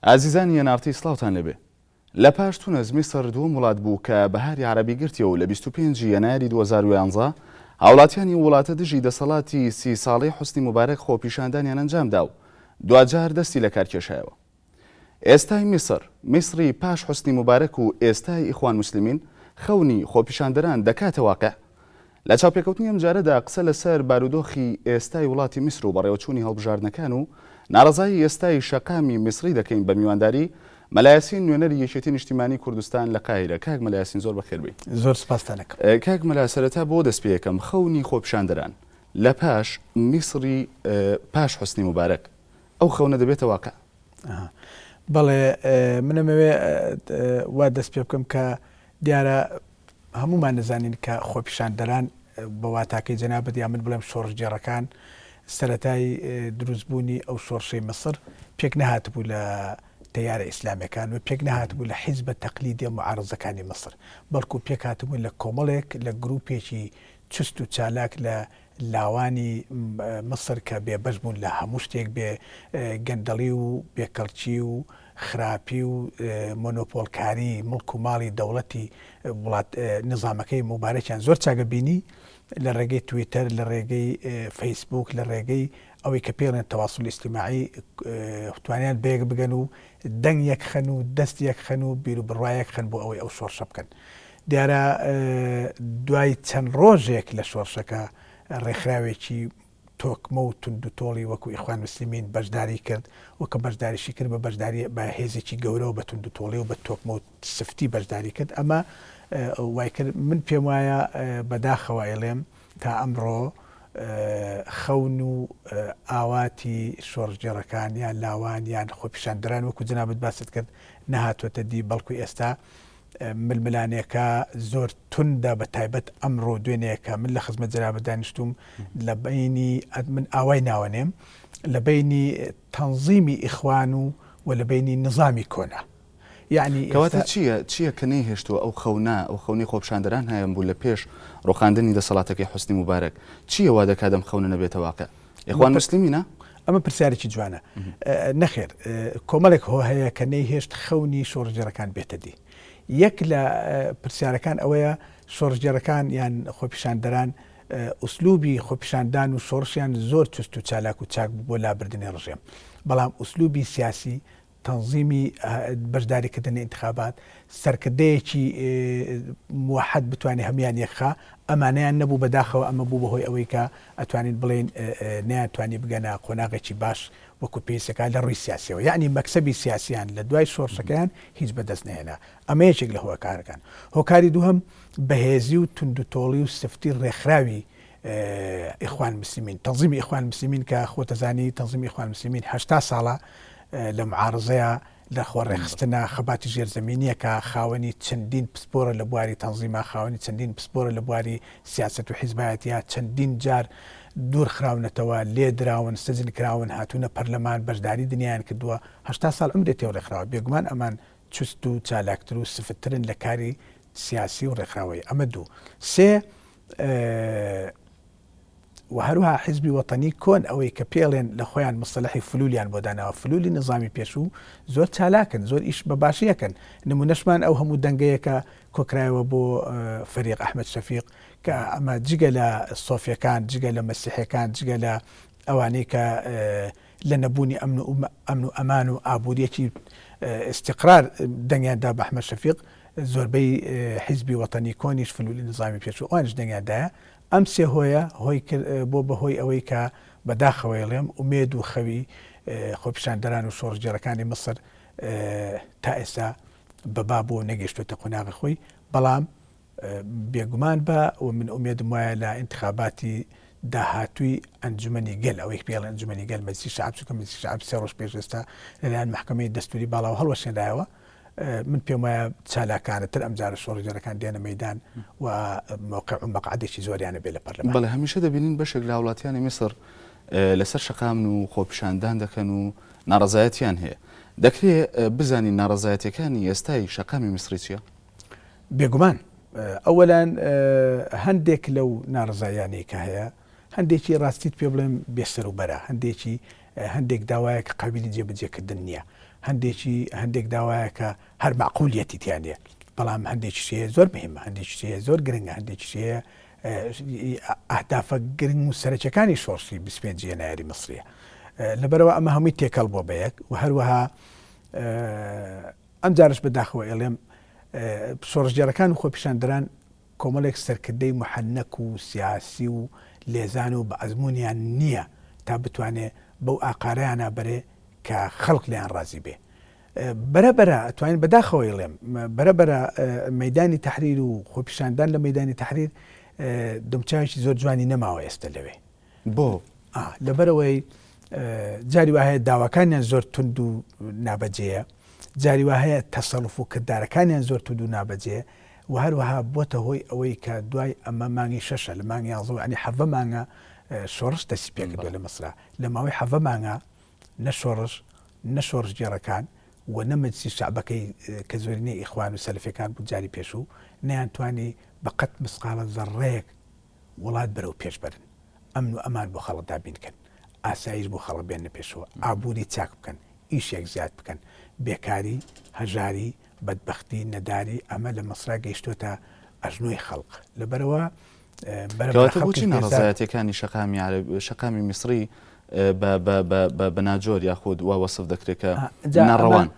ئازیزانی یەنارتی سڵاوتان لەبێ لە پاش تونەز میسر دووەم وڵات بوو کە بەهاری عەرەبی گرتیەوە لە 25 یەنایری 2011 هاوڵاتیانی وڵاتە دژی دەسەڵاتی 30 ساڵەی حوسنی موبارەک خۆپیشاندانیان ئەنجامدا و دوجار دەستی لە کار کێشایەوە. ئێستای میسری پاش حوسنی موبارەک و ئێستای ئیخوان موسلیمین خەونی خۆپیشاندەران دەکاتە واقع. لە چاوپێکەوتنی ئەم جارەدا قسە لەسەر بارودۆخی ئێستای وڵاتی میسر و بەڕێوەچوونی هەڵبژاردنەکان و ناڕەزایی ئێستای شەقامی میسری دەکەین بە میوانداری مەلایەسین نوێنەری یەکێتی نیشتیمانی کوردستان لە قاهیرە. کاک مەلایەسین زۆر بەخێربێ. زۆر سپاستان دەکەم. کاک مەلا سەرەتا بۆ دەست پێ یەکەم خەونی خۆپیشاندەران لە پاش میسری پاش حوسنی موبارەک ئەو خەونە دەبێتە واقع. بەڵێ منەمەوێ وا دەست پێ بکەم کە دیارە هەمومان نزانین کە خۆپیشاندەران بە واتاکەی جەنابەت یا من بڵێم شۆڕژگێڕەکان سەرەتای دروستبوونی ئەو شۆڕشەی مەسر پێک نەهاتبوو لە تەیارە ئیسلامیەکان و پێک نەهاتبوو لە حیزبە تەقلیدی معارەزەکانی مەسر، بەڵکو پێک هاتبوون لە کۆمەڵێک لە گروپێکی چست و چالاک لە لاوانی مەسر کە بێبەش بوون لە هەموو شتێک بێ گەندەڵی و بێکەڵچی و خراپی و مۆنۆپۆلکاری مڵک و ماڵی دەوڵەتی وڵات نظامەکەی موبارەکیان زۆر چاگەبینی لە ڕێگەی تویتەر، لە ڕێگەی فەیسبوک، لە ڕێگەی ئەوەی کە پێڵێن تەواصل ئیجتیماعی توانیان بێک بگەن و دەنگ یەکخەن و دەست یەکخەن و بیر و بڕوایەک خەن بۆ ئەوەی ئەو شۆڕشە بکەن. دیارە دوای چەند ڕۆژێک لە شۆڕشەکە ڕێکخراوێکی تۆکمە و تونند و تۆڵی وەکو ئیخوان موسلیمین بەشداری کرد وەکە بەشداریشی کرد بە بەشداری بە هێزێکی گەورە و بە تونند و تۆڵی و بە تۆکمە و سفتی بەشداری کرد. ئەمە وای کرد من پێم وایە بەداخەوە ئێڵێم تا ئەمڕۆ خەون و ئاواتی شۆڕژگێڕەکان یان لاوان یان خۆپیشاندەران وەکو جەنابەت باست کرد نەهاتوەتە دی، بەڵکو ئێستا ململانەکە زۆر توندە بە تایبەت ئەمڕۆ دوێنەیەکە من لە خزمەت جەنابەت دانیشتوم لە بینی من ئاوای ناوەنێم لە بینی تەنزیمی ئیخوان و لە بینی نظامی کۆنا. یعنی کەواتە چییە کە نەیهێشتووە ئەو خەونە ئەو خەونی خۆپیشاندەران هەیەم بوو لە پێش ڕۆخاندنی دەسەڵاتەکەی حوسنی موبارەک چییە وا دەکات ئەم خەونە نەبێتە واقع؟ ئیخوان موسلیمینە؟ ئەمە پرسیارێکی جوانە. نەخێر کۆمەڵێک هۆ هەیە کە نەیهێشت خەونی شۆڕژگێڕەکان بێتە دی. یەک لە پرسیارەکان ئەوەیە شۆڕژگێڕەکان یان خۆپیشاندەران ئوسلوبی خۆپیشاندان و شۆڕشیان زۆر چست و چالاک و چاک بۆ لابردنی ڕژێم، بەڵام ئوسلوبی سیاسی تەنزیمی بەشداریکردنی انتخابات سەرکردەیەکی موحد بتوانێت هەمیان یەکخا ئەمانەیان نەبوو بەداخەوە ئەمە بوو بەهۆی ئەوەی کە ئەتوانین بڵێن نەیانتوانی بگەنە قۆناغێکی باش وەکو پێویستەکە لە ڕووی سیاسیەوە، یعنی مەکسەبی سیاسیان لە دوای شۆڕشەکەیان هیچ بەدەست نهێنا. ئەمە یەکێک لە هۆکارەکان. هۆکاری دووهەم بەهێزی و تونند و تۆڵی و سفتی ڕێکخراوی ئیخوان موسلیمین، تەنزیمی ئیخوان موسلیمین کە خۆتەزانی تەنزیمی ئیخوان موسلیمین 80 ساڵە لە معارزەیە لە خۆڕێخستنە خەباتی ژێرزەمینیە کە خاوەنی چەندین پسپۆرە لە بواری تەنزیما، خاوەنی چەندین پسپۆرە لە بواری سیاست و حیزبایەتیە، چەندین جار دوور خراونەتەوە لێدراون سەجن کراون هاتوونە پەرلەمان بەشداری دنیایان کردووە. 80 ساڵ ئەمرێت تێو ڕێکخراوە بێگومان ئەمان چست و چالاکتر و سفترن لە کاری سیاسی و ڕێکخراوەی. ئەمە دوو. سێ و هەروها حیزبی وەتەنی کۆن ئەوەی کە پێڵێن لە خۆیان مستەلەحی فلولیان بۆ داناوە، فلولی نظامی پێشوو زۆر چالاکن، زۆر ئیش بە باشیەکەن. نمونەشمان ئەو هەموو دەنگەیەکە کۆکرایەوە بۆ فەریق ئەحمەد شەفیق کە ئەمە جگە لە سۆفیەکان، جگە لە مەسیحەکان، جگە لە ئەوانەی کە لە نەبوونی ئەمن و ئەمان و ئابوووریەکی استقرار دەنگیاندا بە ئەحمەد شەفیق، زۆربەی حیزبی وەتەنی کۆنیش فلولی نظامی پێشوو ئەوانش دەنگیاندایە. ئەم سێ هۆیە هۆی بۆ بەهۆی ئەوەی کە بەداخەوەیڵێم ئومێد و خەوی خۆپیشاندەران و شۆڕژگێڕەکانی مەسر تا ئێستا بەبا بۆ نەگەیشتوتە قۆناغی خۆی، بەڵام بێگومان بە و من ئومێدم وایە لە انتخاباتی داهاتووی ئەنجومەنی گەل ئەوەی پێڵێن ئەنجومەنی گەل مەجلیسی شەعب چونکە مەجلیسی شەعب 3 ڕۆژ پێش ئێستا لەلایەن محکەمەی دەستوری باڵاوە هەڵوەشێنرایەوە. من پێم وایە چالاکانەتر ئەم جارە شۆڕژگێڕەکان دێنە مەیدان و موقع و مەقعدێکی زۆریانە بێ لە پەرلەمان. بەڵێ هەمیشە دەبینین بەشێک لە وڵاتیانی میسر لەسەر شەقامن و خۆپیشاندان دەکەن و ناڕەزایەتیان هەیە. دەکرێت بزانین ناڕەزایەتەکانی ئێستای شەقامی میسری چییە؟ بێگومان ئەوەلان هەندێک لەو ناڕەزایانەی کە هەیە هەندێکی ڕاستیت پێ بڵێم بێسەر و بەرە، هەندێکی هەندێک داوایە کە قابلی جێبەجێکردن نییە، هەندێک داوایە کە هەر معقولیەتی تیانێ، بەڵام هەندێک شتەیە زۆر مهمە، هەندێک شتەیە زۆر گرنگە، هەندێک شتەیە ئەهدافە گرنگ و سەرچەکانی شۆڕشی 25 یەنایری مەسریە. لەبەرەوە ئەمە هەمووی تێکەڵ بۆ بەیەک و هەروەها ئەم جارش بەداخەوە ئێڵێم شۆڕژگەرەکان و خۆپیشاندەران کۆمەڵێک سەرکردەی محەنەک و سیاسی و لێزان و بە ئەزممویان نییە تا بتوانێت بەو ئاقارەیانە بەرێ کە خەڵک لیان ڕازی بێ. بەرەبەرە ئەتوانین بەداخەوە ئێڵێم بەرەبەرە مەیدانی تەحریر و خۆپیشاندان لە مەیدانی تەحریر دمچاوێکی زۆر جوانی نەماوە ئێستا لەوێ. بۆ لەبەرەوەی جاری وهەیە داواکانیان زۆر تند و نابەجەیە، جاری وهەیە تەسەڵف و کردارەکانیان زۆر تند و نابەجێ و هەروەها بۆتە هۆی ئەوەی کە دوای ئەمە مانگی شەشە لە مانگی یازوو ئەنی حەڤە مانگە شۆڕش دەستی پێکردووە لە مەسرا لە ماوەی حەڤە مانگە نە شۆڕژگێڕەکان و نەمەجلیسی شەعبەکەی کە زۆرینەی ئیخوان و سەلفیەکان بوو جاری پێشوو نەیانتوانی بەقەت مسقالە زەڕەیەک وڵات بەرەو پێش بەرن، ئەمن و ئەمان بۆ خەڵک دابینکەن، ئاسایش بۆ خەڵک بێنە پێشەوە، ئابووری چاک بکەن، ئیشێک زیاد بکەن، بێکاری، هەژاری، بەدبەختی، نەداری ئەمە لە مەسرا گەیشتوتە ئەژنۆی خەڵق. لەبەرەوە بۆچی ناڕزایەتەکانی شەقامی میسری بە ناجۆر یاخود وا وەسف دەکرێت کە ناڕەوان؟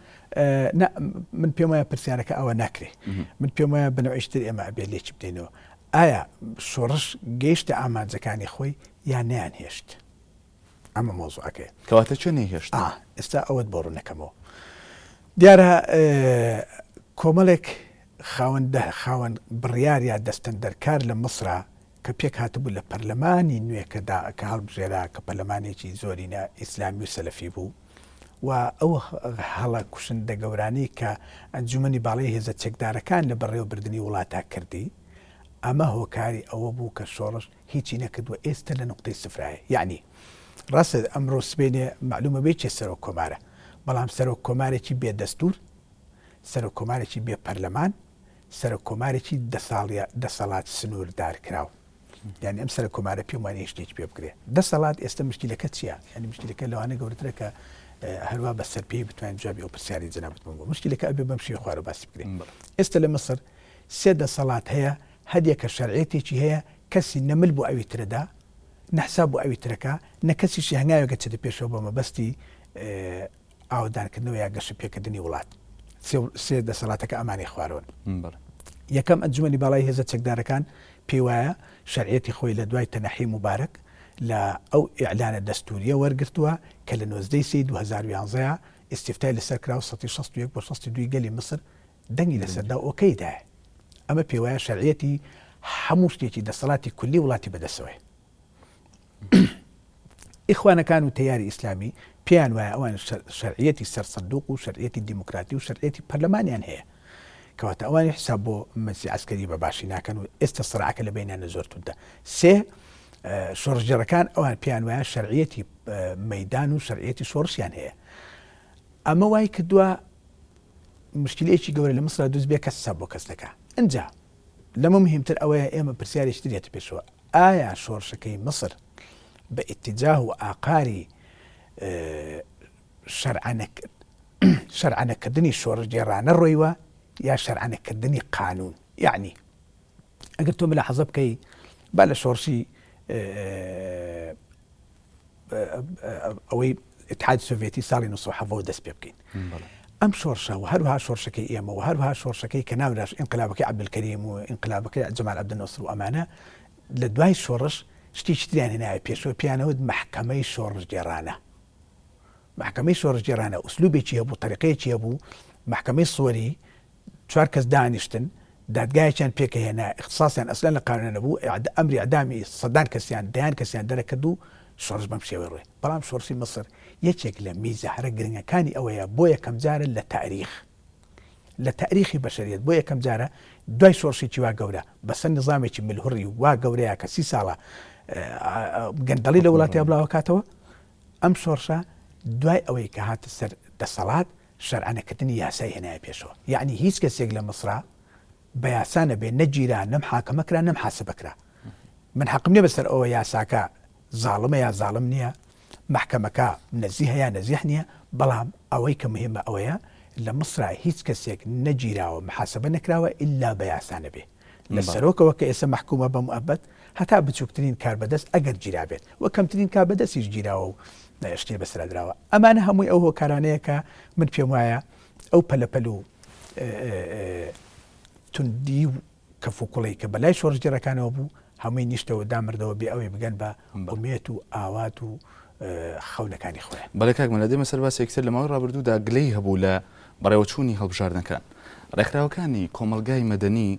من پێم وایە پرسیارەکە ئەوە ناکرێت، من پێم وایە بنەوەیشتر ئێمە ئەبێ لێکی بدەینەوە ئایا شۆڕش گەیشتە ئامانجەکانی خۆی یان نیان هێشت؟ ئەمە مۆزوعەکەی کەواتە چۆن نەیهێشت؟ ئێستا ئەوەت بۆ ڕوونەکەمەوە دیارە کۆمەڵێک خاوەن بڕیار یا دەستەن دەرکار لە مەسرا کە پێک هاتبوو لە پەرلەمانی نوێکەدا کە هەڵبژێرا کە پەرلەمانێکی زۆرینە ئیسلامی و سەلەفی بوو و ئەو هەڵە کوشندە گەورانی کە ئەنجومەنی باڵی هێزە چەکدارەکان لە بەڕێوەبردننی وڵاتە کردی ئەمە هۆکاری ئەوە بوو کە شۆڕش هیچی نەکردووە ئێستا لە نقطەی سفرایە. یعنی ڕاستە ئەمڕۆ سبێنێ معلومە بێ چێ سەرۆک کۆمارە، بەڵام سەرۆک کۆمارێکی بێ دەستور، سەرۆک کۆمارێکی بێ پەرلەمان، سەرۆک کۆمارێکی دەسەڵات سنووردار کراوە. یعنی ئەم سەرۆک کۆمارە پێم وانە شتێکی پێ بکرێ. دەسەڵات ئێستا مشکلەکە چییە؟ یعنی مشکلەکە لەوانە گەورەترە کە هەروە بە سەرپێی بتوانین جوابی ئەو پرسیاری جەنابەتمان بۆ مشکلەکە ئەبێ بەم شێوە خوارە باسی بکرێن. ئێستا لە مەسر سێ دەسەڵات هەیە، هەدیەکە شەرعێتێکی هەیە کەسی نەمل بۆ ئەوی ترەدا، نەحساب بۆ ئەوی ترەکە، نەکەسیشی هەنگاوێکە چێتە پێشەوە بە مەبەستی ئاودانکردنەوە یا گەشە پێکردنی وڵات. سێ دەسەڵاتەکە ئەمانی خوارەوەن. یەکەم ئەنجومەنی باڵای هێزە چەکدارەکان پێی وایە شەرعێتی خۆی لە دوای تەنەحی موبارەک لە ئەو ئیعلانە دەستوریە وەرگرتووە کە لە 19 سی 2011 ئیستیفتای لەسەر کراوە 61 بۆ 62 گەلی مصر دەنگی لەسەردا ئۆکەیدایە. ئەمە پێی وایە شەرعێتی هەموو شتێکی دەسەڵاتی کولی وڵاتی بەدەسەوەی. ئیخوانەکان و تەیاری ئیسلامی پێیان وایە ئەوان شەرعێتی سەرسەندوق و شەرعێتی دیموکراتی و شەرعێتی پەرلەمانیان هەیە کەواتە ئەوانی حساب بۆ مەجلیسی عسکەری بە باشی ناکەن و ئێستا سڕعەکە لە بینیانە زۆر توندە. سێ شۆڕژگەڕەکان ئەوان پێیان وایە شەرعێتی مەیدان و شەرعێتی شۆڕشیان هەیە. ئەمە وای کردووە مشکلەیەکی گەورە لە مەسرا دروست بێ کەس حساب بۆ کەس دەکا. ئەنجا لەمە مهمتر ئەوەیە ئێمە پرسیارێکی دێتە پێشەوە ئایا شۆڕشەکەی مەسر بە ئیتیجاه و ئاقاری شەرعانەکردنی شۆڕژگێڕانە ڕۆیوە یا شەرعانەکردنی قانون. یعنی ئەگەر تۆ ملاحەزە بکەی با لە شۆڕشی ئەوەی اتحاد سۆڤێتی ساڵی 1970 دەست پێ بکەین. ئەم شۆڕشە و هەروها شۆڕشەکەی ئێمە و هەروها شۆڕشەکەی کە ناوداش ئینقلابەکەی عەبدولکەریم و ئینقلابەکەی جەمال عەبدولناسر و ئەمانە لە دوای شۆڕش شتێکی تریان هێنایە پێشەوە پیانەوت محکەمەی شۆڕژگێڕانە. محکەمەی شۆڕژگێڕانە ئوسلوبێکی هەبوو، تەریقەیەکی هەبوو، محکەمەی سوەری 4 کەس دانیشتن دادگایەکیان پێکەهێنا اختصاسیان ئەسلەن لە قانون نەبوو، ئەمری ئەعدامی سەدان کەسیان دەیان کەسیان دەرەکرد و شۆڕش بەم شێوەی ڕۆی. بەڵام شۆڕشی مەسر یەکێک لە میزە هەرە گرنگەکانی ئەوەیە بۆ یەکەم جارە لە تاریخی بەشەریەت بۆ یەکەم جارە دوای شۆڕشێکی وا گەورە بەسەر نظامێکی ملهوڕی وا گەورەیە کە 30 ساڵە گەندەڵی لە وڵاتی بڵاو کاتەوە، ئەم شۆڕشە دوای ئەوەی کە هاتە سەر دەسەڵات شەرعانەکردنی یاسای هێنایە پێشەوە. یعنی هیچ کەسێک لە مەسرا بە یاسانە بێ نەگیرا نەم حاکەمەکرا نەم حاسبەکرا. من حەقم نییە بەسەر ئەوە یاساکە زاڵمە یا زاڵم نییە، محکەمەکە نەزیه یا نەزیح نییە بەڵام ئەوەی کە مهمە ئەوەیە لە مصر هیچ کەسێک نەگیراوە محاسبە نەکراوە ئللا بە یاسانە بێ لە سەرۆکەوە کە ئێستا محکومە بە مؤبەت هەتا بچووکترین کار بەدەست ئەگەر گیرا بێت وە کەمترین کار بەدەستیش گیراوە و شتێ بەسرە درراوە ئەمانە هەمووی ئەو هۆکارانەیە کە من پێم وایە ئەو پەلەپەل و توندی و کەفوکوڵی کە بەلای شۆڕژگەرەکانەوە بوو هەمووی نیشتەوە دامردەوە بێ ئەوەی بگەن بە ئومێت و ئاوات و خەونەکانی خۆیان. بەڵێ کاک مەلە دێمە سەر باسی یەکسەر لە ماوەی ڕابردوودا گلەی هەبوو لە بەڕێوەچوونی هەڵبژاردنەکان. ڕێکخراوەکانی کۆمەلگای مەدەنی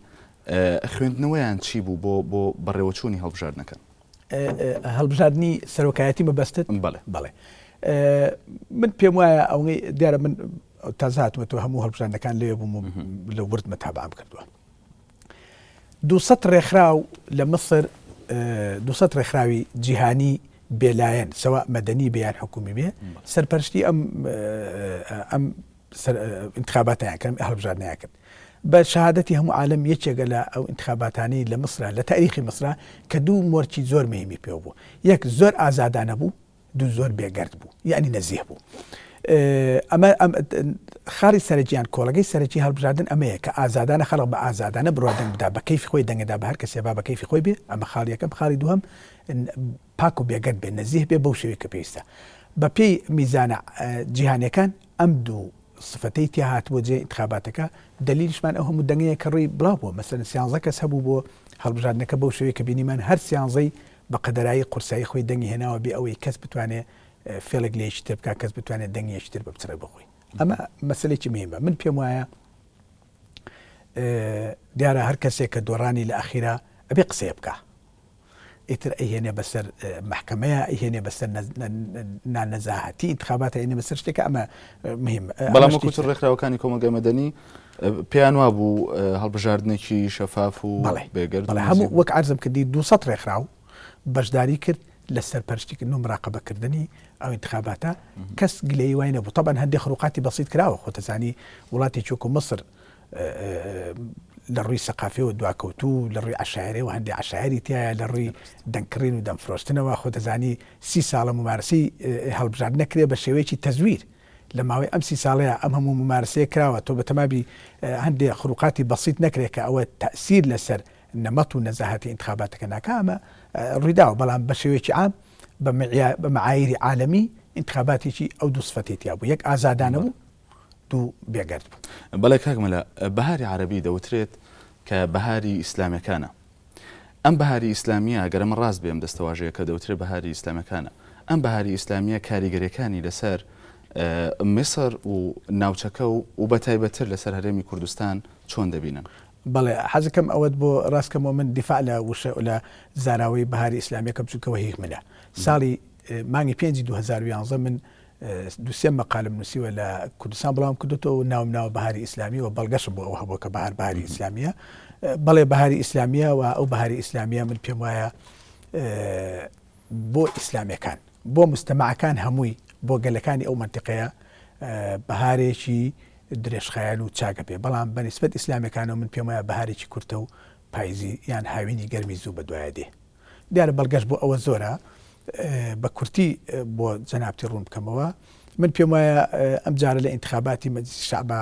خوێندنەوەیان چی بوو بۆ بەڕێوەچوونی هەڵبژاردنەکان؟ هەڵبژاردننی سەرۆکایەتی مەبەستت؟ بەڵێ من پێم وایە ئەوەی دیارە من تازە هاتووەتەوە هەموو هەڵبژاردنەکان لێ بووم لە ورد مەتابعام کردووە. 200 ڕێکخراو لە مصر 200 ڕێکخراوی جیهانی بێلایەن سەوا مەدەنی بێیان حکومی بێ سەرپەرشتی ئەم انتخاباتیان کرد هەڵبژاردنیان کرد بە شەهادەتی هەموو عالم یەکێکە لە ئەو انتخاباتانی لە مصر لە تاریخی مصر کە دوو مۆرچی زۆر مهمی پێ بوو یەک زۆر ئازادانە بوو دوو زۆر بێگەرد بوو یعنی نەزیه بوو. ئەمە خاری سەرجیان کۆڵگەی سەرەکی هەڵبژاردن ئەمەیە کە ئازادانە خەڵق بە ئازادانە بڕوادەنگ بدا بە کەیفی خۆی دەنگەدا بە هەر کەسێ با بە کەیفی خۆی بێ ئەمە خاڵی یەکەم. خاڵی دووەم پاک و بێگەرد بێ نەزیه بێ بەو شێوەیە کە پێویستە بە پێی میزانە جیهانیەکان ئەم دوو صفتەی تیا هاتبووە جێ انتخاباتەکە دلیلشمان ئەو هەموو دەنگەیە کە ڕووی بڵاو بووە مەسەلەن 13 کەس هەبوو بۆ هەڵبژاردنەکە بەو شێوەیە کە بینیمان هەر 13 بە قەدەرایی قورسایی خۆی دەنگی هێناوە بێ ئەوەی کەس بتوانێت فێڵێک لێشی تر بکات کەس بتوانێت دەنگیەکی تر بچڕێ بخۆی. ئەمە مەسلێکی مهمە. من پێم وایە دیارە هەر کەسێک کە دۆڕانی لە ئەخیرا ئەبێ قسەیە بکە ئیتر ئەیهێنێ بەسەر محکەمەیە ئەیهێنێ بەسەر نانەزاهەتی انتخاباتە ئەینێ بەسەر شتێکە ئەمە مهمە. بەڵام وەکوتر ڕێکخراوەکانی کۆمەلگای مەدەنی پێیان وا بوو هەڵبژاردنێکی شەفاف و بێگەرد هەموو وەک عەرزم کردی 200 ڕێکخراو بەشداری کرد لە سەرپەرشتیکردن و مراقبەکردنی ئەو انتخاباتە کەس گلەیی وای نەبوو. طبعا هەندێک خروقاتی بەسیط کراوە خۆتەزانی وڵاتی چۆک و مصر لە ڕووی سەقافیەوە دواکەوتوو لە ڕووی عەشایری و هەندێک عەشایری تایە لە ڕووی دەنگکردن و دەمفرۆشتنەوە خۆتەزانی 30 ساڵە ممارەسەی هەڵبژاردن نەکرێ بە شێوەیەکی تەزویر لە ماوەی ئەم 30 ساڵەیە ئەم هەموو ممارەسەیە کراوە تۆ بە تەمابی هەندێک خروقاتی بەسیط نەکرێت کە ئەوە تەئسیر لەسەر نەمەت و نەزاهەتی انتخاباتەکە ناکامە ڕوویداوە بەڵام بە شێوەیەکی عام بە معایری عالمی انتخاباتێکی ئەو دوو سفەتێتیا بوو یەک ئازادانە بوو دوو بێگەرد بوو. بەڵێ کاک مەلە بەهاری عەرەبی دەوترێت کە بەهاری ئیسلامیەکانە ئەم بەهاری ئیسلامیە ئەگەر ئەمە ڕاست بێم دەستەواژەیە کە دەوترێت بەهاری ئیسلامیەکانە ئەم بەهاری ئیسلامیە کاریگەریەکانی لەسەر میسر و ناوچەکە و بەتایبەتر لەسەر هەرێمی کوردستان چۆن دەبینن؟ بەڵێ حەزەکەم ئەوەت بۆ ڕاستکەمەوە من دیفاع لە وشە لە زاراوەی بەهاری ئیسلامیەکە بچووکەوە هیچ منە ساڵی مانگی 5 2011 من دووسێم مەقالم نووسیوە لە کوردستان بڵاوم کردوتەوە و ناوە بەهاری ئیسلامی و بەڵگەشم بۆ ئەو هەبووە کە بەهاری ئیسلامیە بەڵێ بەهاری ئیسلامیە و ئەو بەهاری ئیسلامیە من پێم وایە بۆ ئیسلامیەکان بۆ مستەمەعەکان هەمووی بۆ گەلەکانی ئەو منتیقەیە بەهارێکی درێژخایەن و چاکە پێ بەڵام بەنسبەت ئیسلامیەکانەوە من پێم وایە بەهارێکی کورتە و پاییزی یان هاوینی گەرمی زوو بە دوایە دێ. دیارە بەڵگەشت بۆ ئەوە زۆرە بە کورتی بۆ جەنابەتی ڕوون بکەمەوە من پێم وایە ئەم جارە لە انتخاباتی مەجلیسی شەعبا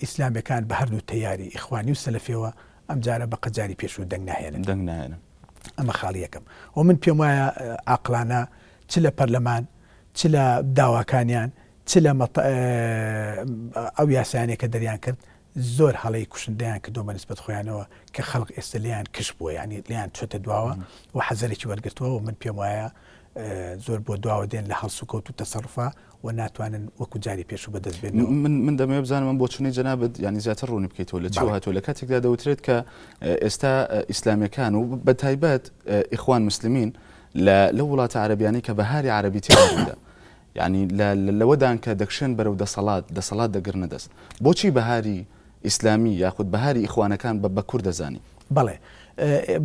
ئیسلامیەکان بە هەردوو تەیاری ئیخوانی و سەلەفیەوە ئەم جارە بە قەجاری پێشوو دەنگ ناهێنن ئەمە خاڵی یەکەم و من پێم وایە عاقلانە چ لە پەرلەمان چ لە داواکانیان چ لە ئەو یاسایانێک کە دەریان کرد زۆر هەڵەی کوشندەیان کردو بە نسبەت خۆیانەوە کە خەڵق ئێستا لیان کش بووە ینی لیان چۆتە دواوە و حەزەرێکی وەرگرتووە و من پێم وایە زۆر بۆ دواوە دێن لە هەڵسوکەوت و تەسەڕوفا و ناتوانن وەکو جاری پێشوو بەدەست بێن. من دەمەوێت بزانم بۆ چونەی جەنابەت ینی زیاتر ڕوونی بکەیتەوە لە چی هاتووە لە کاتێکدا دەوترێت کە ئێستا ئیسلامیەکان و بە تایبەت ئیخوان مسلمین لە وڵاتە عەرەبیانی کە بەهاری عەرەبی تێدا یعنی لەوەدان کە دەکشێن بەرەو دەسەڵات دەگرنە دەست بۆچی بەهاری ئیسلامی یاخود بەهاری ئیخوانەکان بە کورد دەزانی؟ بەڵێ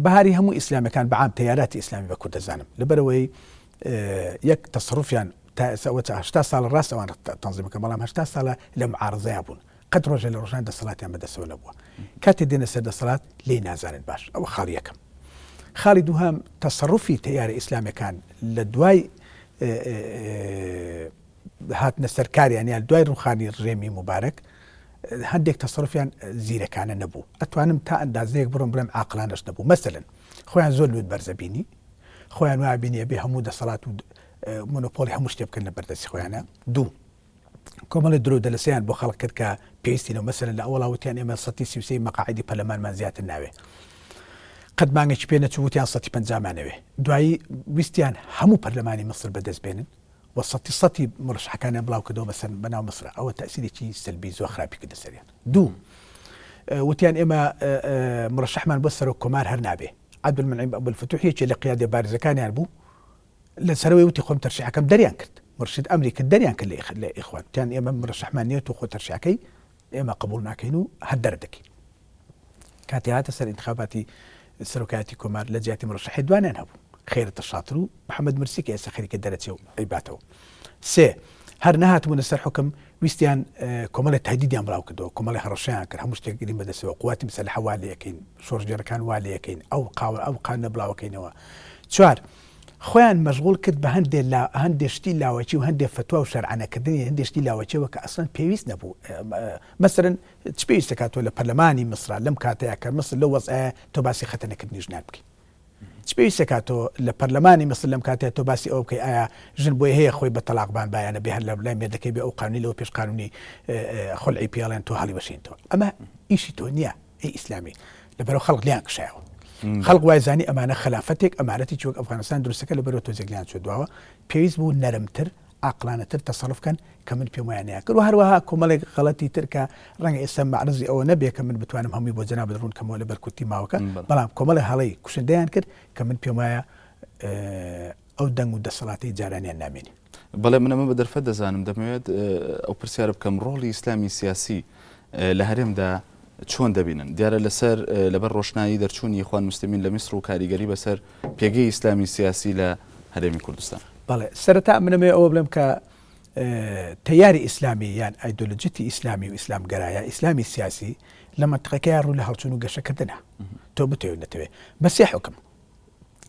بەهاری هەموو ئیسلامیەکان بەعام تەیاراتی ئیسلامی بە کورد دەزانم لەبەرەوەی یەک تەسەڕوفیان تا 80 ساڵ ڕاست ئەوان تەنزیمەکە بەڵام 80 ساڵە لە معارەزەیە بوون قەت ڕۆژە لە ڕۆژان دەسەڵاتیان بەدەستەوە نەبووە کاتێ دێنە سەر دەسەڵات لێی نازانن باش ئەوە خاڵی یەکەم. خاڵی دووهەم تەسەڕوفی تەیارە ئیسلامیەکان لە دوای هاتنە سەرکاریان دوای ڕوخانی ڕێمی مبارەک هەندێک تەسەڕفیان زیرەکانە نەبوو ئەتوانم تا ئەندازەیەک بڕم بڵێم عاقلانەش نەبوو مەسەلەن خۆیان زۆر لوت بەرزەبینی خۆیان وابینیە بێ هەموو دەسەڵات و مۆنۆپۆلی هەموو شتێ بکەن لە بەردەستی خۆیانە دوو کۆمەڵی درۆ دەلەسەیان بۆ خەڵک کرد کە پێویستینەوە مەسەلەن لە ئەوڵاوتیان ئێمە 130 مەقاعدی پەرلەمانمان زیاتر ناوێ قەت مانگێکی پێ نەچووتیان 150 دوایی ویستیان هەموو پەرلەمانی مەسر بەدەست بێنن و 100 مرشحەکانیان بڵاو کردەوە بەناو مەسر ئەوە تەسیرێکی سلبی زۆر خراپی کردە سەریان دوو وتیان ئێمە مرشحمان بۆ سەرۆک کۆمار هەر نابێ عەبدولمەنعیم ئەبوالفتوحیەکی لە قیادە بارزەکانیان بوو لە سەرەوەی وتی خۆم تەرشیحەکەم دەریان کرد مرشد ئەمری کرد دەریان کرد لە ئیخوان تیان ئێمە مرشحمان نییە و خۆ تەرشیحەکەی ئێمە قبول ناکەین و هەر دەردەکەین کاتی هاتە سەر انتخاباتی سەرۆکایەتی کۆمار لە جیاتی مرشحی دوانیان هەبوو خێرەتە شاتر و محەممەد مرسی کە ئێستا خەریکە دەرەچێ و ئەیباتەوە سێ هەر نەهاتبوونە سەر حکم ویستیان کۆمەڵی تایدیدیان بڵاو کردەوە کۆمەڵی هەڕەشیان کرد هەموو شتێک گرین بەدەستەوە قواتی مەسەلحە وا لێ یەکەین شۆڕژێرەکان وا لێ یەکەین ئەو قانە بڵاوەکەینەوە چوار خۆیان مەشغوڵ کرد بە هەندێک شتی لاوەکی و هەندێک فتوا و شەرعانەکردنی هەندێک شتی لاوەچەوە کە ئەسڵەن پێویست نەبوو مەسەرەن چ پێویستە کاتۆ لە پەرلەمانی مسرا لەم کاتەیە کە مەسڵ لەو وەزعەیە تۆ باسی خەتەنەکردنی ژنان بکەی چ پێویستە کاتۆ لە پەرلەمانی مەسڵ لەم کاتەیە تۆ باسی ئەو بکەی ئایا ژن بۆی هەیە خۆی بە تەلاقبان بایانە بێ هەر لە لای مێردەکەی بێ ئەو قانونی لەوە پێش قانونی خولعی پیاڵێن تۆ هەڵی بەشێنەوە ئەمە ئیشی تۆ نییە ئەی ئیسلامی لەبەرەوە خەڵک لیان کشایەوە خەڵک وای زانی ئەمانە خلافەتێک ئەمارەتی چۆک ئەفغانستان دروستەکە لەبەرەوە تۆزێکلیان چۆدواوە پێویست بوو نەرمتر عاقلانەتر تەسەڵفکەن کە من پێم وایانەیە کرد و هەروەها کۆمەڵێک غەڵەتی تر کە ڕەنگە ئێستا مەعرەزی ئەوە نەبێ کە من بتوانم هەمووی بۆ جەناب دڕون کەمەوە لە بەرکوتی ماوەکە بەڵام کۆمەڵی هەڵەی کوشندەیان کرد کە من پێم وایە ئەو دەنگ و دەسەڵاتی جارانیان نامێنی بەڵێ من ئەمە بە دەرفەت دەزانم دەمەوێت ئەو پرسیارە بکەم ڕۆڵی ئیسلامی سیاسی لە هەرێمدا چۆن دەبینن دیارە لەسەر لەبەر ڕۆشنایی دەرچوونی ئیخوان موسلیمین لە میسر و کاریگەری بەسەر پێگەی ئیسلامی سیاسی لە هەرێمی کوردستان بەڵێ سەرەتا منەمێ ئەوە بڵێم کە تەیاری ئیسلامی یان ئایدۆلۆجیتی ئیسلامی و ئیسلامگەرایە ئیسلامی سیاسی لە منتقەکەیان ڕوو لە هەڵچوون و گەشەکردنە تۆ بتەوێت نەتەوێت بە سێ حکم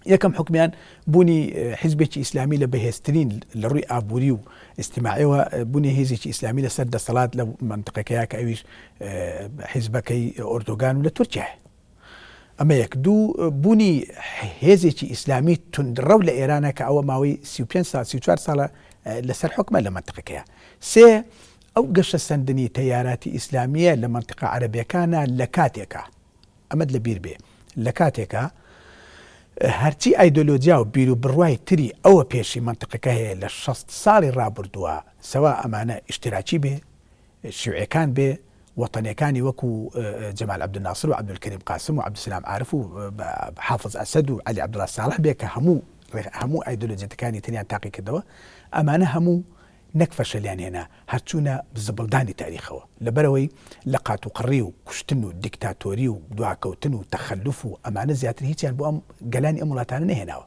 یەکەم حکمیان بوونی حیزبێکی ئیسلامی لە بەهێزترین لە ڕووی ئابووری و ئیجتیماعیەوە بوونی هێزێکی ئیسلامی لەسەر دەسەڵات لە منتقەکەیە کە ئەویش حیزبەکەی ئۆردۆگان و لە تورکیایە ئەمە یەک دوو بوونی هێزێکی ئیسلامی توندڕە لە ئێرانە کە ئەوە ماوەی 35 سال 34 ساڵە لەسەر حکمە لە منتقەکەیە سێ ئەو گەشە سەندنی تەیاراتی ئیسلامیە لە منتقە عەرەبیەکانە لە کاتێکە ئەمەد لە بیر بێ لە کاتێکە هەرچی ئایدۆلۆجیا و بیر و بڕوای تری ئەوە پێشی منتقەکە هەیە لە 60 ساڵی ڕابردووە سەوا ئەمانە ئیشتراکی بێ شیوعەکان بێ وەتەنیەکانی وەکو جەمال عەبدولناسر و عەبدولکەریم قاسم و عەبدولسەلام عارف و حافظ ئەسەد و عەلی عەبدوڵڵا ساڵح بێ کە هەموو ئایدۆلۆجیەتەکانی تریان تاقی کردەوە ئەمانە هەموو نەک فەشەلیان هێنا هەرچوونە زبڵدانی تاریخەوە لەبەرەوەی لە قاتوقڕی و کوشتن و دیکتاتۆری و دواکەوتن و تەخەلوف و ئەمانە زیاتر هیچیان بۆ ئەم گەلانی ئەم وڵاتانە نەهێناوە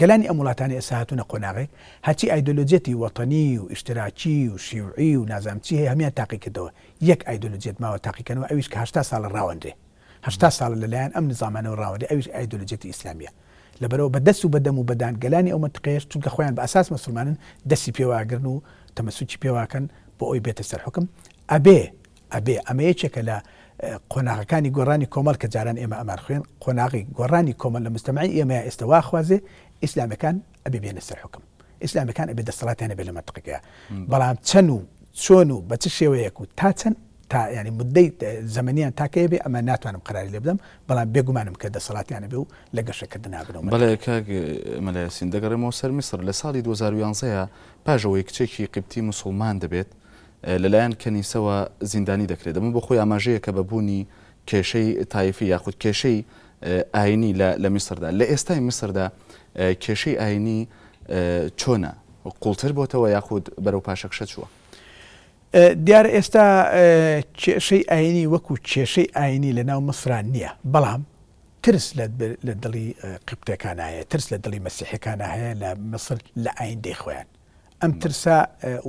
گەلانی ئەم وڵاتانی ئێستا هاتوونە قۆناغێک هەرچی ئایدۆلۆجێتی وەتەنی و ئیشتراکی و شیوعی و نازانچی هەیە هەمیان تاقی کردەوە یەک ئایدۆلۆجێت ماوە تاقیکردنەوە ئەویش کە 80 ساڵ ڕاوەندرێ 80 ساڵ لەلایەن ئەم نظامانەوە ڕاوەندرێ ئەویش ئایدۆلۆجێتی ئیسلامیە لەبەرەوە بە دەست و بەدەم و بەدان گەلانی ئەو منتقەیەش چونکە خۆیان بە ئاساس مسلمانن دەستی پێواگرن و تەمەسوکی پێواکەن بۆ ئەوی بێتە سەر حکم ئەبێ ئەمە یەکێکە لە قۆناغەکانی گۆڕانی کۆمەڵ کە جاران ئێمە ئەمان خوێن قۆناغی گۆڕانی کۆمەڵ لە مجتەمەعی ئێمە ئێستا وا خوازێ ئیسلامەکان ئەبێ بێنە سەر حکم ئیسلامەکان ئەبێ دەسەڵاتیان بێ لە منتقەکەیە بەڵام چەند و چۆن و بە چ شێوەیەک و تا چەند تا ینی مدەی زەمەنیان تاکەیە بێ ئەمە ناتوانم قراری لێ بدەم بەڵام بێگومانم کە دەسەڵاتیانە بێ و لە گەشەکردن نابنەوە بەڵێ کاک مەلایەسین دەگەڕێمەوە سەر میسر لە ساڵی 2011 پاژەوەی کچێکی قیبتی موسڵمان دەبێت لەلایەن کەنیسەوە زیندانی دەکرێت ئەمە بۆ خۆی ئاماژەیە کە بەبوونی کێشەی تایفی یاخود کێشەی ئاینی لە میسردا لە ئێستای میسردا کێشەی ئاینی چۆنە قوڵتر بۆتەوە یاخود بەرەو پاشەکشە چووە دیارە ئێستا کێشەی ئاینی وەکو کێشەی ئاینی لە ناو مەسران نییە بەڵام ترس لە دڵی قبتەکان هەیە ترس لە دڵی مەسیحەکان هەیە لە مەسر لە ئایندەی خۆیان ئەم ترسا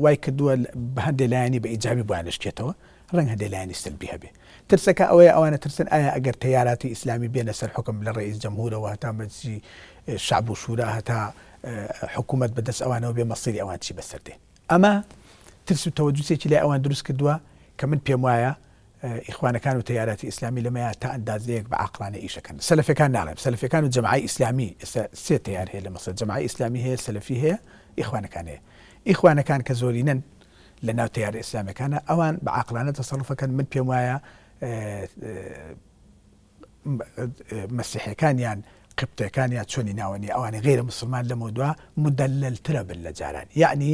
وای کردووە بە هەندێک لایەنی بە ئیجابی بۆیان شتێتەوە ڕەنگ هەندێک لایەنی سلبی هەبێ ترسەکە ئەوەیە ئەوانە ترسن ئایا ئەگەر تەیاراتی ئیسلامی بێنە سەر حکم لە ڕئیس جەمهورەوە هەتا مەجلیسی شعب و شورا هەتا حکوومەت بەدەست ئەوانەوە بێ مەسیری ئەوان چی بەسەردێ ئەمە ترس و تەوەجوسێکی لای ئەوان دروست کردووە کە من پێم وایە ئیخوانەکان و تەیاراتی ئیسلامی لەمەیە تا ئەندازەیەک بە عاقلانە ئیشەکەن سەلەفیەکان ناڵێم سەلەفیەکان و جەماعەی ئیسلامی سێ تەیار هەیە لە مەسەر جەماعەی ئیسلامی هەیە سەلەفی هەیە ئیخوانەکان هەیە ئیخوانەکان کە زۆرینەن لە ناو تەیار ئیسلامیەکانە ئەوان بە عاقلانە تەسەڵوفەکەن من پێم وایە مەسیحیەکانیان قبتەکانیان چۆنی ناوەنی ئەوانی غیرە مسلمان لەمە دووە مدەللترە بن لە جاران یعنی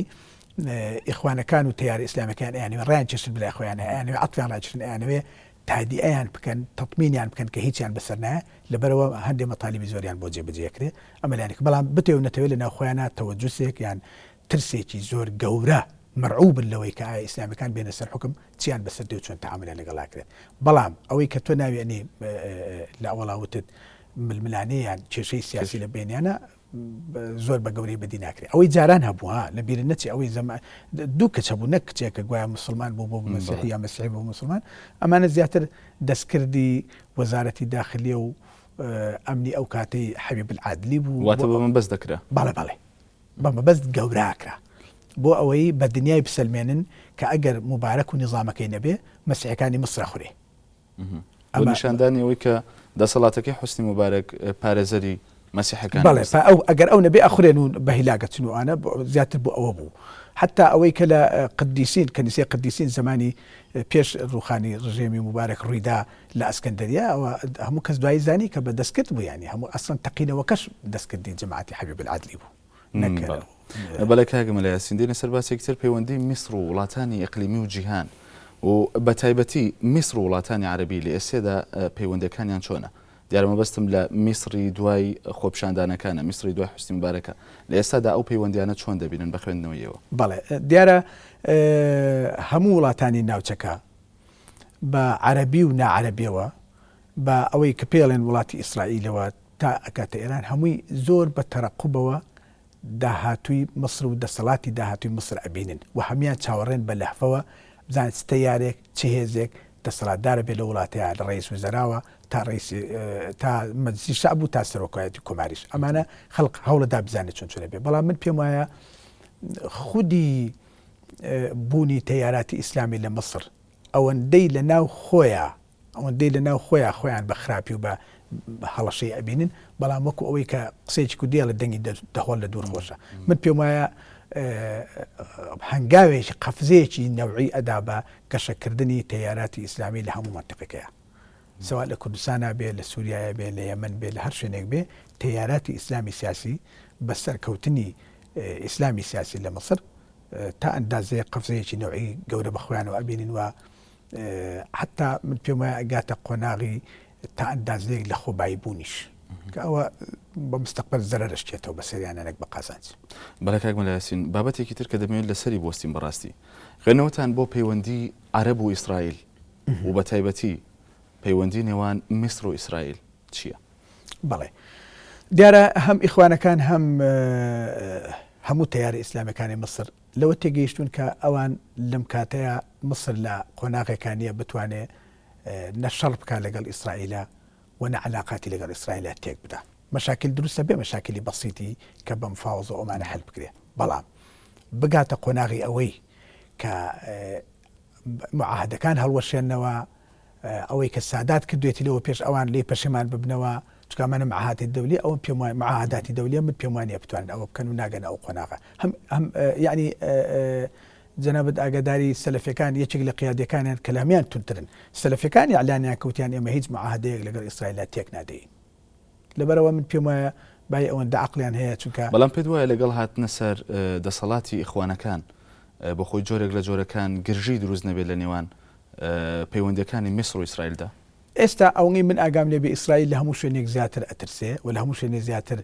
ئیخوانەکان و تەیار ئیسلامەکان ئەیانوێ ڕیان چێشن بلای خۆیان ئەیانوێ عەتفیان ڕاکێشن ئەیانوێ تادیئەیان بکەن تەطمینیان بکەن کە هیچیان بەسەر نایە لەبەرەوە هەندێک مەطالیبی زۆریان بۆ جێبەجێکرێ ئەمەلایەنێک بەڵام بتێ و نەتەوێت لە ناو خۆیانە تەوەجوسێک یان ترسێکی زۆر گەورە مرعوبن لەوەی کە ئایا ئیسلامیەکان بێنە سەر حکم چیان بەسەر دێ و چۆن تەعاملیان لەگەڵاکرێت بەڵام ئەوەی کە تۆ ناوێنێ لە ئەوڵاوتت ململانەیان کێشەی سیاسی لە بینیانە زۆر بە گەورەی بەدی ناکرێت ئەوەی جاران هەبووە لە بیر نەچی ئەوەی دوو کەچ هەبوو نەک کچێکە گوایە مسلمان بوو بۆ مەسیحی یا مەسیحی بۆ مسلمان ئەمانە زیاتر دەستکردی وەزارەتی داخلیە و ئەمنی ئەو کاتەی حەبیب العادلی بوو واتە بە مەبەست دەکرا بەڵێ بە مەبەست گەوراکرا بۆ ئەوەی بە دنیای بسەلمێنن کە ئەگەر مبارەک و نظامەکەی نەبێ مەسیحەکانی مسرە خوێ بۆ نیشاندانی ئەوەی کە دەسەڵاتەکەی حوسنی مبارەک پارێزەری مەسیحەکان بەڵێ ئەگەر ئەو نەبێ ئەخورێن و بە هیلاگەچن و ئانە زیاتر بۆ ئەوە بوو حتا ئەوەی کە لە قدیسین کەنیسەی قدیسین زمانی پێش ڕوخانی ڕژێمی مبارەک ڕوویدا لە ئەسکەندەریا ئەوە هەموو کەس دوای زانی کە بە دەستکرد بوو ینی هەموو ئەسڵەن تەقینەوەکەش دەستکردی جەماعەتی حەبیب العادلی بوو بەڵێ کاگەمە لە یاسین دێنە سەر باسێکتر پەیوەندی میسر و وڵاتانی ئیقلیمی و جیهان و بە تایبەتی میسر و وڵاتانی عەرەبی لە ئێسێدا پەیوەندەکانیان چۆنە دیارە مەبەستم لە میسری دوای خۆپیشاندانەکانە میسری دوای حوسنی مبارەکە لە ئێستادا ئەو پەیوەندیانە چۆن دەبینن بە خوێندنەوەیەوە بەڵێ دیارە هەموو وڵاتانی ناوچەکە بە عەرەبی و ناعەرەبیەوە بە ئەوەی کە پێڵێن وڵاتی ئیسرائیلەوە تا ئەکاتە ئێران هەمووی زۆر بە تەرەقوبەوە داهاتووی مصر و دەسەڵاتی داهاتووی مصر ئەبینن و هەمیان چاوەڕێن بە لەحفەوە بزانێت چ تەیارێک چ هێزێک دەسەڵاتدارە بێت لە وڵاتەیە لە ڕئیس وزەراوە تا مەجلیسی شەعب و تا سەرۆکایەتی کۆماریش ئەمانە خەڵق هەوڵەدا بزانێت چۆن چۆنە بێت بەڵام من پێم وایە خودی بوونی تەیاراتی ئیسلامی لە مصر ئەوەندەی لە ناو خۆیان خۆیان بە خراپی و بە هەڵەشەی ئەبینن بەڵام وەکو ئەوەی کە قسەیەکی کوردیە لە دەنگی دەهۆڵ لە دوور خۆشە من پێم وایە هەنگاوێکی قەفزەیەکی نەوعی ئەدا بە گەشەکردنی تەیاراتی ئیسلامی لە هەموو مەنتیقەکەیە سەوا لە کوردستانە بێ لە سووریایە بێ لە یەمەن بێ لە هەر شوێنێک بێ تەیاراتی ئیسلامی سیاسی بەسەر کەوتنی ئیسلامی سیاسی لە مەسر تا ئەندازەیە قەفزەیەکی نەوعی گەورە بە خۆیانەوە ئەبینن و حتا من پێم وایە ئەگاتە قۆناغی تا ئەندازەیەک لە خۆبایی بوونیش کە ئەوە بە مستەقبەل زەرەرشتێتەوە بە سەریانەنێک بە قازانج بەڵێ کاک مەلا یاسین بابەتێکی تر کە دەمەوێت لەسەری بۆستین بەڕاستی خوێندنەوەتان بۆ پەیوەندی عەرەب و ئیسرائیل و بە تایبەتی پەیوەندی نێوان میسر و ئیسرائیل چییە؟ بەڵێ دیارە هەم ئیخوانەکان هەموو تەیارە ئیسلامەکانی مصر لەوە تێگەیشتون کە ئەوان لەم کاتەیە مصر لە قۆناغەکانیە بتوانێت نەشەڕ بکات لەگەڵ ئیسرائیلە و نەعلاقاتی لەگەڵ ئیسرائیلە تێک بدات مەشاکل دروستە بێ مەشاکلی بەسیتی کە بە مفاوزە ئەومانە هەل بکرێت بەڵام بگاتە قۆناغی ئەوەی کە معاهدەکان هەڵوەشێنەوە ئەوەی کە سادات کردوێتی لەوە پێش ئەوان لێ پەشیمان ببنەوە چکامانە معاهداتی دەولی ئەوم پێم وایە معاهداتی دەولیە من پێم وانە بتوانن ئەوە بکەن و ناگەنە ئەو قۆناغە هەم یعنی جەنابەت ئاگاداری سەلەفیەکان یەکێک لە قیادەکانیان کەلامیان تونترن سەلەفیەکانی ئەعلانیان کەوتیان ئێمە هیچ معاهدەیەک لەگەڵ ئیسرائیلە تێک نادەین لەبەرەوە من پێم وایە بای ئەوەندە عەقلیان هەیە چونکە بەڵام پێت وایە لەگەڵ هاتنە سەر دەسەڵاتی ئیخوانەکان بە خۆی جۆرێک لە جۆرەکان گرژی دروست نەبێت لە نێوان پەیوەندیەکانی میسر و ئیسرائیلدا ئێستا ئەوەی من ئاگام لێ بێ ئیسرائیل لە هەموو شوێنێک زیاتر ئەترسێ و لە هەموو شوێنێک زیاتر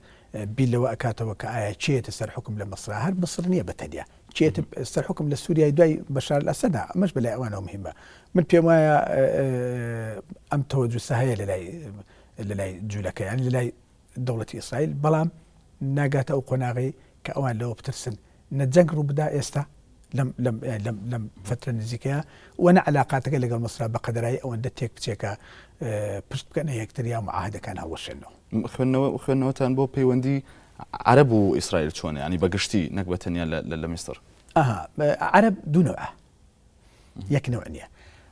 بیلەوە ئەکاتەوە کە ئایا چێتە سەر حکم لە مەسر هەر مەسر نییە بەتەنیا چێتە سەر حکم لە سووریای دوای بەشار الئەسەدا ئەمەش بەلای ئەوانەوە مهمە من پێم وایە ئەم تەوەجوسە هەیە لەلای جوولەکە یان لەلای دەوڵەتی ئیسرائیل بەڵام ناگاتە ئەو قۆناغی کە ئەوان لەوە بترسن نەجەنگ ڕوو بدا ئێستا لەم فترە نزیکەیە و نەعلاقاتەکە لەگەڵ مەسر بەقەدرایی ئەوەندە تێک بچێکە پشت بکەنە یەکتریا معاهدەکان هەڵوەشێنەوە خوێندنەوەتان بۆ پەیوەندی عرب و ئیسرائیل چۆنە ینی بەگشتی نەک بە تەنیا لە میسر عرب دوو نوعە یەک نوع نییە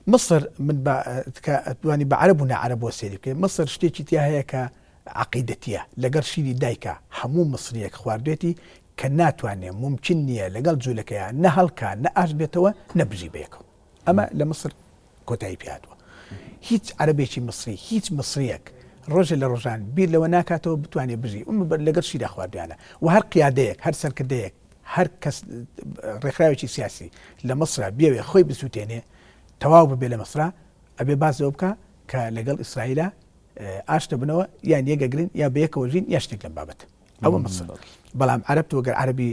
مصر من توانی بە عرب و نەعرب بۆ سێری بکەین مصر شتێکی تیا هەیە کە عقیدەتیە لەگەڵ شیری دایکە هەموو مصریەک خواردوێتی کە ناتوانێت ممکن نییە لەگەڵ جوولەکەیە نە هەڵکە نە ئاش بێتەوە نەبژی بەیەکەوە ئەمە لە مصر کۆتایی پێهاتوە هیچ عربێکی مصری هیچ مصریەک ڕۆژە لە ڕۆژان بیر لەوە ناکاتەوە بتوانێت بژی لەگەڵ شیرا خواردویانە و هەر قیادەیەک هەر سەرکردەیەک هەر کەس ڕێکخراوێکی سیاسی لە مصرا بێوێ خۆی بسووتێنێ تەواو ببێ لە مصرا ئەبێ بازەوە بکە کە لەگەڵ ئیسرائیلە ئاشتە بنەوە یان یەکەگرن یا بەیەکەوە ژین یا شتێک لەم بابەت ئەوە مصر بەڵام عرب تۆ ئەگەر عربی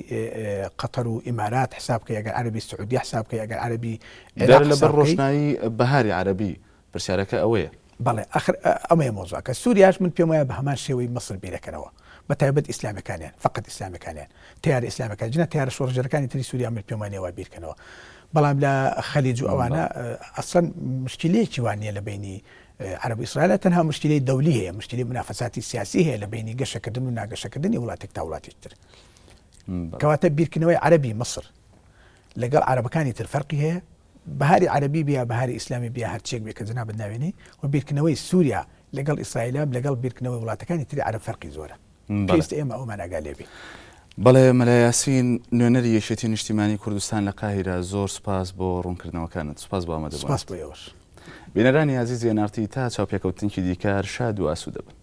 قەتەر و ئیمارات حساب بکەی ئەگەر عربی سعودی حساب بکەی ئەگەر عربی لەبەر ڕۆشنایی بەهاری عربی پرسیارەکە ئەوەیە بەڵێ ئەخر ئەمەیە مۆزوع کە سووریاش من پێم وایە بە هەمان شێوەی مصر بیرەکەنەوە بە تایبەت ئیسلامەکانیان فقط ئیسلامەکانیان تیار ئیسلامەکان جنە تیارە شۆڕژەکانی تری سووریا من پێم وانێ وا بیرکەنەوە بەڵام لە خەلیج و ئەوانە ئەسڵەن مشکلەیەکی وان نیە لە بینی عرب ئیسرائیل تەنها مشکلەی دەولی هەیە مشکلەی منافەساتی سیاسی هەیە لە بینی گەشەکردن و ناگەشەکردنی وڵاتێک تا وڵاتێکی تر کەواتە بیرکردنەوەی عربی مصر لەگەڵ عربەکانی تر فەرقی هەیە بەهاری عربی بیا بەهاری ئیسلامی بیا هەرچێک بێ کە جناب ناوێنی و بیرکردنەوەی سووریا لەگەڵ ئیسرائیل لەگەڵ بیرکردنەوەی وڵاتەکانی تری عرب فەرقی زۆرە پێویستە ئێمە ئەومان ئاگا لێبی بەڵێ مەلا یاسین نوێنەری یەکێتی نیشتیمانی کوردستان لە قاهیرە زۆر سپاس بۆ ڕوونکردنەوەکانت سپاس بۆ ئامادەبوونت سپاس بۆ ئێوەش بینەرانی عزیز نارتی تا چاوپێکەوتنی دیکار شاد و ئاسوودە بن